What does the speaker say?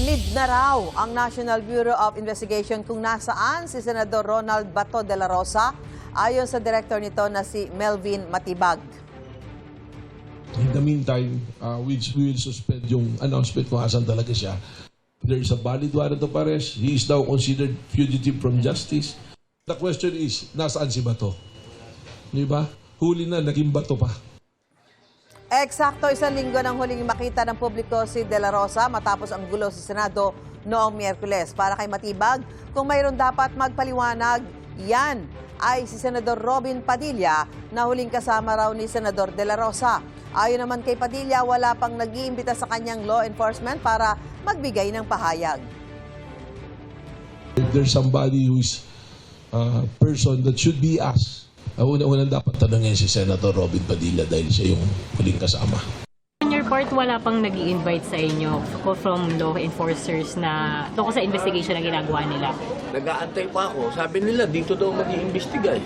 Lead na raw ang National Bureau of Investigation kung nasaan si Senador Ronald Bato de la Rosa, ayon sa director nito na si Melvin Matibag. In the meantime, we will suspend yung announcement kung asan talaga siya. There is a valid warrant of arrest. He is now considered fugitive from justice. The question is, nasaan si Bato? Di ba? Huli na, naging Bato pa. Eksakto 1 linggo nang huling makita ng publiko si De La Rosa matapos ang gulo sa Senado noong Miyerkules. Para kay Matibag, kung mayroon dapat magpaliwanag, yan ay si Senador Robin Padilla na huling kasama raw ni Senador De La Rosa. Ayon naman kay Padilla, wala pang nag-iimbita sa kanyang law enforcement para magbigay ng pahayag. If there's somebody who is a person that should be asked, una-unang dapat tanongin si Senator Robin Padilla dahil siya yung huling kasama. On your part, wala pang nag-i-invite sa inyo from law enforcers na tungkol sa investigation na ginagawa nila? Nag-aantay pa ako. Sabi nila, dito daw mag-iimbestiga.